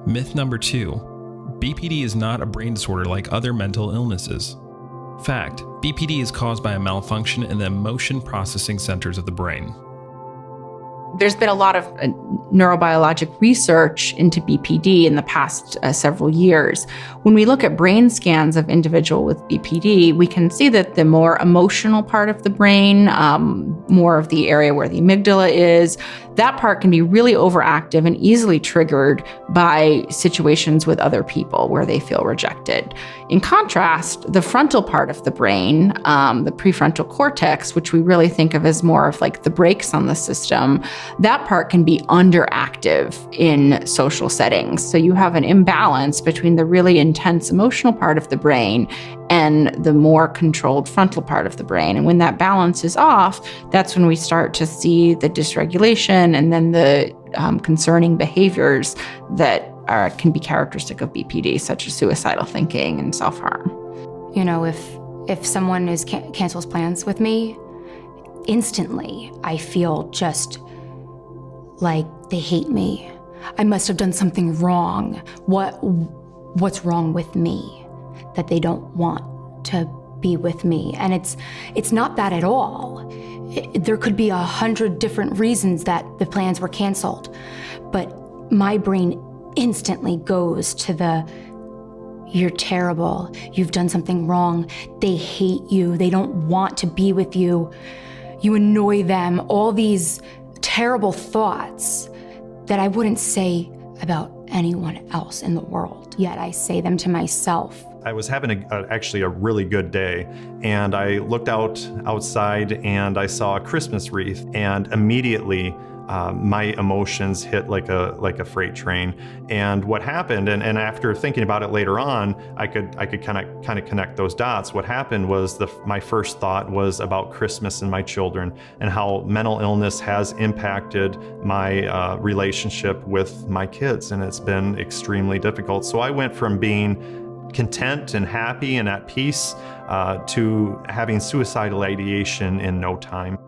Myth number 2. BPD is not a brain disorder like other mental illnesses. Fact: BPD is caused by a malfunction in the emotion processing centers of the brain. There's been a lot of neurobiologic research into BPD in the past several years. When we look at brain scans of individuals with BPD, we can see that the more emotional part of the brain, more of the area where the amygdala is, that part can be really overactive and easily triggered by situations with other people where they feel rejected. In contrast, the frontal part of the brain, the prefrontal cortex, which we really think of as more of like the brakes on the system, that part can be underactive in social settings. So you have an imbalance between the really intense emotional part of the brain and the more controlled frontal part of the brain. And when that balance is off, that's when we start to see the dysregulation and then the concerning behaviors that can be characteristic of BPD, such as suicidal thinking and self-harm. You know, if someone cancels plans with me, instantly I feel just like they hate me. I must have done something wrong. What's wrong with me that they don't want to be with me? And it's not that at all. There could be 100 different reasons that the plans were canceled, but my brain instantly goes to you're terrible, you've done something wrong, they hate you, they don't want to be with you, you annoy them, all these terrible thoughts that I wouldn't say about anyone else in the world, yet I say them to myself. I was having actually a really good day, and I looked outside and I saw a Christmas wreath, and immediately my emotions hit like a freight train. And what happened, and after thinking about it later on, I could kind of connect those dots. What happened was my first thought was about Christmas and my children, and how mental illness has impacted my relationship with my kids, and it's been extremely difficult. So I went from being content and happy and at peace to having suicidal ideation in no time.